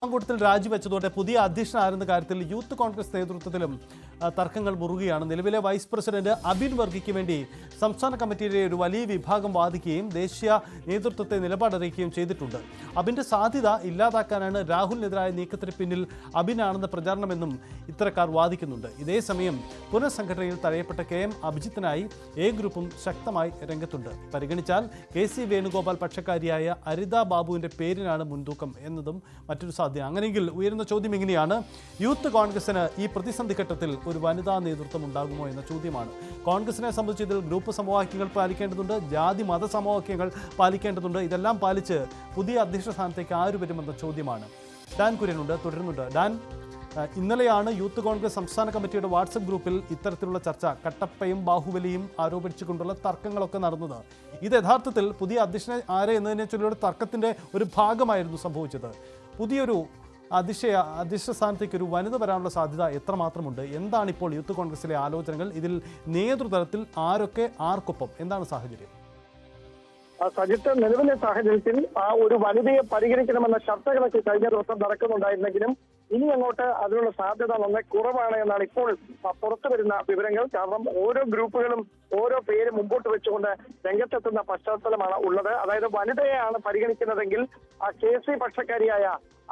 കൂട്ടത്തിൽ രാജിവെച്ചതോടെ പുതിയ അധ്യക്ഷനായിരുന്ന കാര്യത്തിൽ യൂത്ത് കോൺഗ്രസ് നേതൃത്വത്തിലും തർക്കങ്ങൾ മുറുകയാണ്. നിലവിലെ വൈസ് പ്രസിഡന്റ് അബിൻ വർഗിക്ക് വേണ്ടി സംസ്ഥാന കമ്മിറ്റിയിലെ ഒരു വലിയ വിഭാഗം വാദിക്കുകയും ദേശീയ നേതൃത്വത്തെ നിലപാടറിയിക്കുകയും ചെയ്തിട്ടുണ്ട്. അബിന്റെ സാധ്യത ഇല്ലാതാക്കാനാണ് രാഹുലിനെതിരായ നീക്കത്തിന് പിന്നിൽ അബിനാണെന്ന പ്രചാരണമെന്നും ഇത്തരക്കാർ വാദിക്കുന്നുണ്ട്. ഇതേസമയം പുനഃസംഘടനയിൽ തഴയപ്പെട്ട KM അഭിജിത്തിനായി എ ഗ്രൂപ്പും ശക്തമായി രംഗത്തുണ്ട്. പരിഗണിച്ചാൽ KC വേണുഗോപാൽ പക്ഷക്കാരിയായ അരിത ബാബുവിന്റെ പേരിനാണ് മുൻതൂക്കം എന്നതും മറ്റൊരു സാധ്യത. അങ്ങനെയെങ്കിൽ ഉയരുന്ന ചോദ്യം ഇങ്ങനെയാണ്: യൂത്ത് കോൺഗ്രസിന് ഈ പ്രതിസന്ധി ഘട്ടത്തിൽ ഒരു വനിതാ നേതൃത്വം ഉണ്ടാകുമോ എന്ന ചോദ്യമാണ്. കോൺഗ്രസിനെ സംബന്ധിച്ച് ഇതിൽ ഗ്രൂപ്പ് സമവാക്യങ്ങൾ പാലിക്കേണ്ടതുണ്ട്, ജാതി മത സമവാക്യങ്ങൾ പാലിക്കേണ്ടതുണ്ട്. ഇതെല്ലാം പാലിച്ച് പുതിയ അധ്യക്ഷ സ്ഥാനത്തേക്ക് ആര് വരുമെന്ന ചോദ്യമാണ്. ഡാൻ കുര്യനുണ്ട്, തുടരുന്നുണ്ട്. ഡാൻ, ഇന്നലെയാണ് യൂത്ത് കോൺഗ്രസ് സംസ്ഥാന കമ്മിറ്റിയുടെ വാട്സപ്പ് ഗ്രൂപ്പിൽ ഇത്തരത്തിലുള്ള ചർച്ച, കട്ടപ്പയും ബാഹുബലിയും ആരോപിച്ചുകൊണ്ടുള്ള തർക്കങ്ങളൊക്കെ നടന്നത്. ഇത് യഥാർത്ഥത്തിൽ പുതിയ അധ്യക്ഷനെ ആരെ എന്നതിനെ ചൊല്ലിയുള്ള തർക്കത്തിൻ്റെ ഒരു ഭാഗമായിരുന്നു സംഭവിച്ചത്. പുതിയൊരു അധ്യക്ഷ സ്ഥാനത്തേക്ക് ഒരു വനിത വരാനുള്ള സാധ്യത എത്രമാത്രമുണ്ട്? എന്താണ് ഇപ്പോൾ യൂത്ത് കോൺഗ്രസിലെ ആലോചനകൾ? ഇതിൽ നേതൃതലത്തിൽ ആരൊക്കെ, ആർക്കൊപ്പം, എന്താണ് സാഹചര്യം? സജിത്ത്, നിലവിലെ സാഹചര്യത്തിൽ ഒരു വനിതയെ പരിഗണിക്കണമെന്ന ചർച്ചകളൊക്കെ കഴിഞ്ഞ ദിവസം നടക്കുന്നുണ്ടായിരുന്നെങ്കിലും ഇനി അങ്ങോട്ട് അതിനുള്ള സാധ്യത നന്നേ കുറവാണ് എന്നാണ് ഇപ്പോൾ പുറത്തു വരുന്ന വിവരങ്ങൾ. കാരണം ഓരോ ഗ്രൂപ്പുകളും ഓരോ പേര് മുമ്പോട്ട് വെച്ചുകൊണ്ട് രംഗത്തെത്തുന്ന പശ്ചാത്തലമാണ് ഉള്ളത്. അതായത് വനിതയെയാണ് പരിഗണിക്കുന്നതെങ്കിൽ KC പക്ഷക്കാരിയായ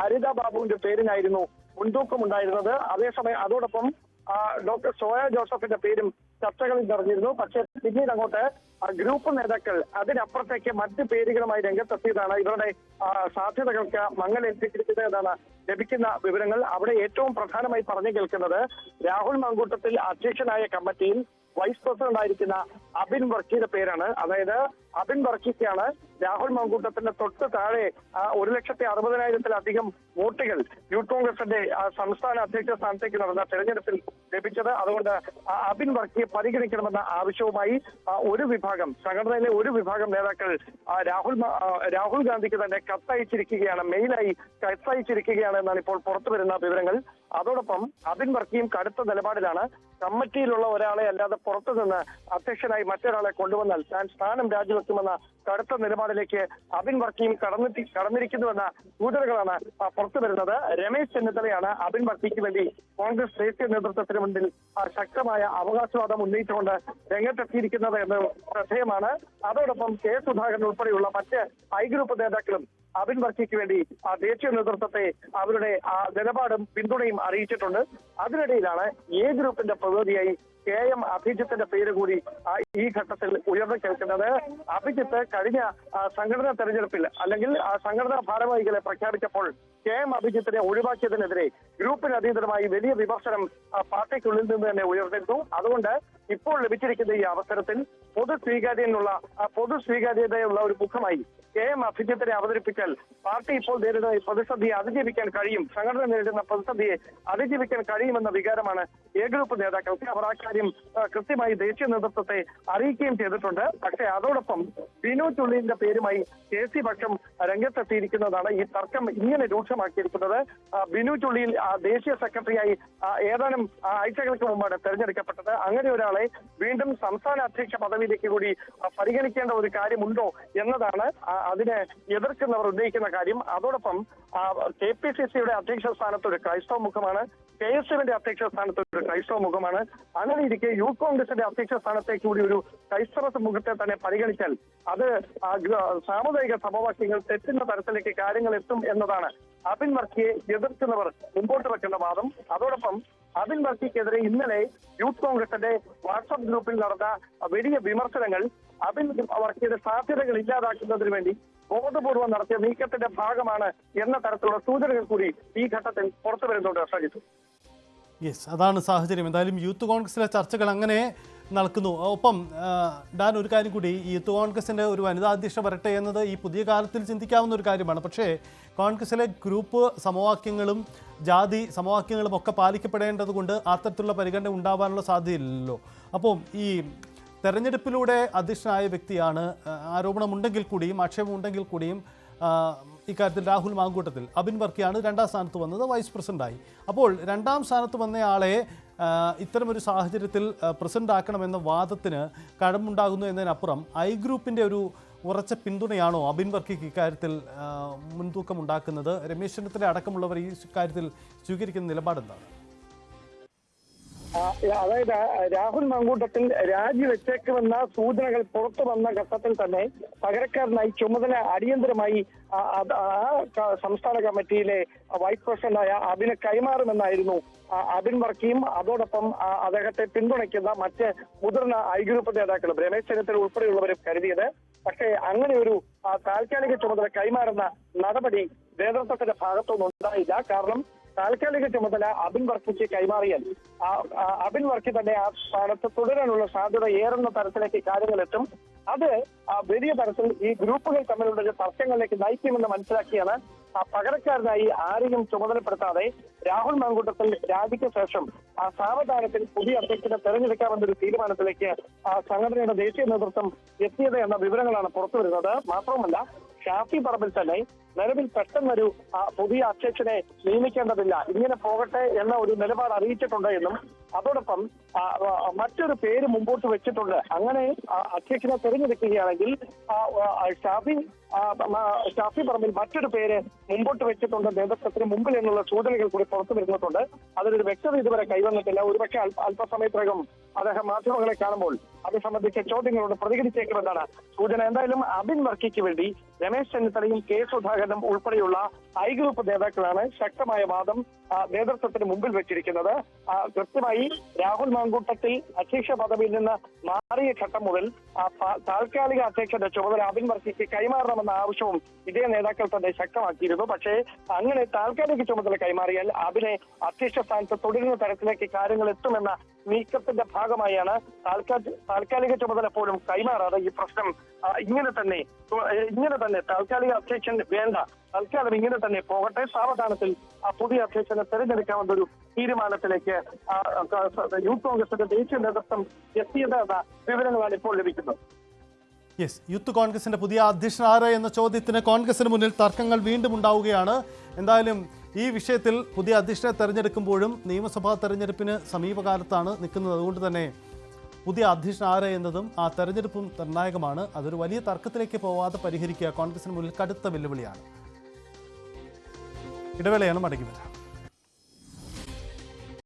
അരിത ബാബുവിന്റെ പേരിനായിരുന്നു മുൻതൂക്കമുണ്ടായിരുന്നത്. അതേസമയം അതോടൊപ്പം ഡോക്ടർ സോയ ജോസഫിന്റെ പേരും ചർച്ചകളിൽ നിറഞ്ഞിരുന്നു. പക്ഷേ പിന്നീട് അങ്ങോട്ട് ഗ്രൂപ്പ് നേതാക്കൾ അതിനപ്പുറത്തേക്ക് മറ്റ് പേരുകളുമായി രംഗത്തെത്തിയതാണ് ഇവരുടെ സാധ്യതകൾക്ക് മങ്ങലേൽപ്പിച്ചിരിക്കുന്നത് എന്നാണ് ലഭിക്കുന്ന വിവരങ്ങൾ. അവിടെ ഏറ്റവും പ്രധാനമായി പറഞ്ഞു കേൾക്കുന്നത് രാഹുൽ മാങ്കൂട്ടത്തിൽ അധ്യക്ഷനായ കമ്മിറ്റിയിൽ വൈസ് പ്രസിഡന്റ് ആയിരിക്കുന്ന അബിൻ വർക്കിയുടെ പേരാണ്. അതായത് അബിൻ വർക്കിക്കാണ് രാഹുൽ മാങ്കൂട്ടത്തിന്റെ തൊട്ട് താഴെ 1,60,000-ത്തിലധികം വോട്ടുകൾ യൂത്ത് കോൺഗ്രസിന്റെ സംസ്ഥാന അധ്യക്ഷ സ്ഥാനത്തേക്ക് നടന്ന തെരഞ്ഞെടുപ്പിൽ ലഭിച്ചത്. അതുകൊണ്ട് അബിൻ വർക്കിയെ പരിഗണിക്കണമെന്ന ആവശ്യവുമായി ഒരു വിഭാഗം, സംഘടനയിലെ ഒരു വിഭാഗം നേതാക്കൾ രാഹുൽ ഗാന്ധിക്ക് തന്നെ കത്തയച്ചിരിക്കുകയാണ്, മെയിലായി കത്തയച്ചിരിക്കുകയാണ് എന്നാണ് ഇപ്പോൾ പുറത്തു വരുന്ന വിവരങ്ങൾ. അതോടൊപ്പം അബിൻ വർക്കിയും കടുത്ത നിലപാടിലാണ്. കമ്മിറ്റിയിലുള്ള ഒരാളെ അല്ലാതെ പുറത്തുനിന്ന് അധ്യക്ഷനായി മറ്റൊരാളെ കൊണ്ടുവന്നാൽ താൻ സ്ഥാനം രാജിവെക്കുമെന്ന കടുത്ത നിലപാടിലേക്ക് അബിൻ വർക്കിയും കടന്നിരിക്കുന്നുവെന്ന സൂചനകളാണ് പുറത്തു വരുന്നത്. രമേശ് ചെന്നിത്തലയാണ് അബിൻ വർക്കിക്ക് വേണ്ടി കോൺഗ്രസ് ദേശീയ നേതൃത്വത്തിന് മുന്നിൽ ശക്തമായ അവകാശവാദം ഉന്നയിച്ചുകൊണ്ട് രംഗത്തെത്തിയിരിക്കുന്നത് എന്ന് ശ്രദ്ധേയമാണ്. അതോടൊപ്പം K സുധാകരൻ ഉൾപ്പെടെയുള്ള മറ്റ് ഐ ഗ്രൂപ്പ് നേതാക്കളും അബിൻ വർക്കിക്ക് വേണ്ടി ദേശീയ നേതൃത്വത്തെ അവരുടെ നിലപാടും പിന്തുണയും അറിയിച്ചിട്ടുണ്ട്. അതിനിടയിലാണ് എ ഗ്രൂപ്പിന്റെ പ്രതിനിധിയായി KM അഭിജിത്തിന്റെ പേര് കൂടി ഈ ഘട്ടത്തിൽ ഉയർന്നു കേൾക്കുന്നത്. അഭിജിത്ത് കഴിഞ്ഞ സംഘടനാ തെരഞ്ഞെടുപ്പിൽ അല്ലെങ്കിൽ സംഘടനാ ഭാരവാഹികളെ പ്രഖ്യാപിച്ചപ്പോൾ KM അഭിജിത്തിനെ ഒഴിവാക്കിയതിനെതിരെ ഗ്രൂപ്പിന് അതീതമായി വലിയ വിമർശനം പാർട്ടിക്കുള്ളിൽ നിന്ന് തന്നെ ഉയർന്നിരുന്നു. അതുകൊണ്ട് ഇപ്പോൾ ലഭിച്ചിരിക്കുന്ന ഈ അവസരത്തിൽ പൊതു സ്വീകാര്യതയുള്ള ഒരു മുഖമായി KM അഭിജിത്തിനെ അവതരിപ്പിച്ചാൽ പാർട്ടി ഇപ്പോൾ നേരിടുന്ന ഈ പ്രതിസന്ധിയെ അതിജീവിക്കാൻ കഴിയും, സംഘടന നേരിടുന്ന പ്രതിസന്ധിയെ അതിജീവിക്കാൻ കഴിയുമെന്ന വികാരമാണ് എ ഗ്രൂപ്പ് നേതാക്കൾക്ക്. അവർ ആ കാര്യം കൃത്യമായി ദേശീയ നേതൃത്വത്തെ അറിയിക്കുകയും ചെയ്തിട്ടുണ്ട്. പക്ഷേ അതോടൊപ്പം ബിനു ചുള്ളിന്റെ പേരുമായി KC പക്ഷം രംഗത്തെത്തിയിരിക്കുന്നതാണ് ഈ തർക്കം ഇങ്ങനെ രൂക്ഷമാക്കിയിരിക്കുന്നത്. ബിനു ചുള്ളിയിൽ ദേശീയ സെക്രട്ടറിയായി ഏതാനും ആഴ്ചകൾക്ക് മുമ്പാണ് തെരഞ്ഞെടുക്കപ്പെട്ടത്. അങ്ങനെ ഒരാളെ വീണ്ടും സംസ്ഥാന അധ്യക്ഷ പദവിയിലേക്ക് കൂടി പരിഗണിക്കേണ്ട ഒരു കാര്യമുണ്ടോ എന്നതാണ് അതിനെ എതിർക്കുന്നവർ ഉന്നയിക്കുന്ന കാര്യം. അതോടൊപ്പം KPCCയുടെ അധ്യക്ഷ സ്ഥാനത്ത് ഒരു ക്രൈസ്തവ മുഖമാണ്, KSUവിന്റെ അധ്യക്ഷ സ്ഥാനത്ത് ഒരു ക്രൈസ്തവ മുഖമാണ്. അങ്ങനെ ഇരിക്കെ യൂത്ത് കോൺഗ്രസിന്റെ അധ്യക്ഷ സ്ഥാനത്തേക്ക് കൂടി ഒരു ക്രൈസ്തവ മുഖത്തെ തന്നെ പരിഗണിച്ചാൽ അത് സാമുദായിക സമവാക്യങ്ങൾ തെറ്റുന്ന തരത്തിലേക്ക് കാര്യങ്ങൾ എത്തും എന്നതാണ് അബിൻ വർക്കിയെ എതിർക്കുന്നവർ മുമ്പോട്ട് വെക്കുന്ന വാദം. അതോടൊപ്പം അബിൻ വർക്കിക്കെതിരെ ഇന്നലെ യൂത്ത് കോൺഗ്രസിന്റെ വാട്സ്ആപ്പ് ഗ്രൂപ്പിൽ നടന്ന വലിയ വിമർശനങ്ങൾ അബിൻ വർക്കിയുടെ സാധ്യതകൾ ഇല്ലാതാക്കുന്നതിന് വേണ്ടി ബോധപൂർവം നടത്തിയ നീക്കത്തിന്റെ ഭാഗമാണ് എന്ന തരത്തിലുള്ള സൂചനകൾ കൂടി ഈ ഘട്ടത്തിൽ പുറത്തു വരുന്നുണ്ട്. സജിത്ത്, യെസ്, അതാണ് സാഹചര്യം. എന്തായാലും യൂത്ത് കോൺഗ്രസിലെ ചർച്ചകൾ അങ്ങനെ നടക്കുന്നു. ഒപ്പം ഡാൻ, ഒരു കാര്യം കൂടി, ഈ യൂത്ത് കോൺഗ്രസിൻ്റെ ഒരു വനിതാ അധ്യക്ഷ വരട്ടെ എന്നത് ഈ പുതിയ കാലത്തിൽ ചിന്തിക്കാവുന്ന ഒരു കാര്യമാണ്. പക്ഷേ കോൺഗ്രസിലെ ഗ്രൂപ്പ് സമവാക്യങ്ങളും ജാതി സമവാക്യങ്ങളും ഒക്കെ പാലിക്കപ്പെടേണ്ടത് കൊണ്ട് അത്തരത്തിലുള്ള പരിഗണന ഉണ്ടാവാനുള്ള സാധ്യതയില്ലല്ലോ. അപ്പം ഈ തെരഞ്ഞെടുപ്പിലൂടെ അധ്യക്ഷനായ വ്യക്തിയാണ്, ആരോപണമുണ്ടെങ്കിൽ കൂടിയും ആക്ഷേപമുണ്ടെങ്കിൽ കൂടിയും ഇക്കാര്യത്തിൽ രാഹുൽ മാങ്കൂട്ടത്തിൽ അബിൻ വർക്കിയാണ് രണ്ടാം സ്ഥാനത്ത് വന്നത്, വൈസ് പ്രസിഡന്റായി. അപ്പോൾ രണ്ടാം സ്ഥാനത്ത് വന്നയാളെ ഇത്തരമൊരു സാഹചര്യത്തിൽ പ്രസിഡന്റ് ആക്കണമെന്ന വാദത്തിന് കഴമ്പുണ്ടാകുന്നു എന്നതിനപ്പുറം ഐ ഗ്രൂപ്പിൻ്റെ ഒരു ഉറച്ച പിന്തുണയാണോ അബിൻ വർക്കിക്ക് ഇക്കാര്യത്തിൽ മുൻതൂക്കം ഉണ്ടാക്കുന്നത്? രമേശ് ചെന്നിത്തല അടക്കമുള്ളവർ ഈ കാര്യത്തിൽ സ്വീകരിക്കുന്ന നിലപാട് എന്താണ്? അതായത് രാഹുൽ മാങ്കൂട്ടത്തിൽ രാജിവെച്ചേക്കുമെന്ന സൂചനകൾ പുറത്തു വന്ന ഘട്ടത്തിൽ തന്നെ പകരക്കാരനായി ചുമതല അടിയന്തരമായി സംസ്ഥാന കമ്മിറ്റിയിലെ വൈസ് പ്രസിഡന്റായ അബിന് കൈമാറുമെന്നായിരുന്നു അബിൻ വർക്കിയും അതോടൊപ്പം അദ്ദേഹത്തെ പിന്തുണയ്ക്കുന്ന മറ്റ് മുതിർന്ന ഐ ഗ്രൂപ്പ് നേതാക്കളും രമേശ് ചെന്നിത്തല ഉൾപ്പെടെയുള്ളവരും കരുതിയത്. പക്ഷേ അങ്ങനെ ഒരു താൽക്കാലിക ചുമതല കൈമാറുന്ന നടപടി നേതൃത്വത്തിന്റെ ഭാഗത്തുനിന്ന് ഉണ്ടായില്ല. കാരണം താൽക്കാലിക ചുമതല അബിൻ വർക്കിക്ക് കൈമാറിയാൽ അബിൻ വർക്കി തന്നെ ആ സ്ഥാനത്ത് തുടരാനുള്ള സാധ്യത ഏറുന്ന തരത്തിലേക്ക് കാര്യങ്ങൾ എത്തും. അത് വലിയ തരത്തിൽ ഈ ഗ്രൂപ്പുകൾ തമ്മിലുള്ള തർക്കങ്ങളിലേക്ക് നയിക്കുമെന്ന് മനസ്സിലാക്കിയാണ് പകരക്കാരനായി ആരെയും ചുമതലപ്പെടുത്താതെ രാഹുൽ മാങ്കൂട്ടത്തിൽ രാജിക്ക് ശേഷം സാവധാനത്തിൽ പുതിയ അധ്യക്ഷനെ തെരഞ്ഞെടുക്കാമെന്നൊരു തീരുമാനത്തിലേക്ക് സംഘടനയുടെ ദേശീയ നേതൃത്വം എത്തിയത് എന്ന വിവരങ്ങളാണ് പുറത്തുവരുന്നത്. മാത്രവുമല്ല, ഷാഫി പറമ്പിൽ തന്നെ നിലവിൽ പെട്ടെന്നൊരു പുതിയ അധ്യക്ഷനെ നിയമിക്കേണ്ടതില്ല, ഇങ്ങനെ പോകട്ടെ എന്ന ഒരു നിലപാട് അറിയിച്ചിട്ടുണ്ട് എന്നും അതോടൊപ്പം മറ്റൊരു പേര് മുമ്പോട്ട് വെച്ചിട്ടുണ്ട്. അങ്ങനെ അധ്യക്ഷനെ തെരഞ്ഞെടുക്കുകയാണെങ്കിൽ ഷാഫി പറമ്പിൽ മറ്റൊരു പേര് മുമ്പോട്ട് വെച്ചിട്ടുണ്ട് നേതൃത്വത്തിന് മുമ്പിൽ എന്നുള്ള സൂചനകൾ കൂടി പുറത്തു വരുന്നിട്ടുണ്ട്. അതിനൊരു വ്യക്തത ഇതുവരെ കൈവന്നിട്ടില്ല. ഒരുപക്ഷെ അല്പസമയത്തിനകം അദ്ദേഹം മാധ്യമങ്ങളെ കാണുമ്പോൾ അത് സംബന്ധിച്ച ചോദ്യങ്ങളോട് പ്രതികരിച്ചേക്കുമെന്നാണ് സൂചന. എന്തായാലും അബിൻ വർക്കിക്ക് വേണ്ടി രമേശ് ചെന്നിത്തലയും കെ സുധാകരനും ഉൾപ്പെടെയുള്ള ഐ ഗ്രൂപ്പ് നേതാക്കളാണ് ശക്തമായ വാദം നേതൃത്വത്തിന് മുമ്പിൽ വെച്ചിരിക്കുന്നത്. കൃത്യമായി രാഹുൽ മാങ്കൂട്ടത്തിൽ അധ്യക്ഷ പദവിയിൽ നിന്ന് മാറിയ ഘട്ടം മുതൽ താൽക്കാലിക അധ്യക്ഷന്റെ ചുമതല അബിൻ വർക്കിക്ക് കൈമാറണമെന്ന ആവശ്യവും ഇതേ നേതാക്കൾ തന്നെ ശക്തമാക്കിയിരുന്നു. പക്ഷേ അങ്ങനെ താൽക്കാലിക ചുമതല കൈമാറിയാൽ അബിനെ അധ്യക്ഷ സ്ഥാനത്ത് തുടരുന്ന തരത്തിലേക്ക് കാര്യങ്ങൾ എത്തുമെന്ന നീക്കത്തിന്റെ ഭാഗമായാണ് താൽക്കാലിക ചുമതല പോലും കൈമാറാതെ ഈ പ്രശ്നം ഇങ്ങനെ തന്നെ താൽക്കാലിക അധ്യക്ഷൻ വേണ്ട, തൽക്കാലം ഇങ്ങനെ തന്നെ പോകട്ടെ, സാവധാനത്തിൽ പുതിയ അധ്യക്ഷനെ തെരഞ്ഞെടുക്കാമെന്നൊരു തീരുമാനത്തിലേക്ക് യൂത്ത് കോൺഗ്രസിന്റെ ദേശീയ നേതൃത്വം എത്തിയത് എന്ന വിവരങ്ങളാണ് ഇപ്പോൾ ലഭിക്കുന്നത്. യൂത്ത് കോൺഗ്രസിന്റെ പുതിയ അധ്യക്ഷൻ ആര് എന്ന ചോദ്യത്തിന് കോൺഗ്രസിന് മുന്നിൽ തർക്കങ്ങൾ വീണ്ടും ഉണ്ടാവുകയാണ്. എന്തായാലും ഈ വിഷയത്തിൽ പുതിയ അധ്യക്ഷനെ തെരഞ്ഞെടുക്കുമ്പോഴും നിയമസഭാ തെരഞ്ഞെടുപ്പിന് സമീപകാലത്താണ് നിൽക്കുന്നത്. അതുകൊണ്ട് തന്നെ പുതിയ അധ്യക്ഷൻ ആര് എന്നതും ആ തെരഞ്ഞെടുപ്പും നിർണായകമാണ്. അതൊരു വലിയ തർക്കത്തിലേക്ക് പോവാതെ പരിഹരിക്കുക കോൺഗ്രസിന് മുന്നിൽ കടുത്ത വെല്ലുവിളിയാണ്. ഇടവേളയാണ്, മടങ്ങി വരാം.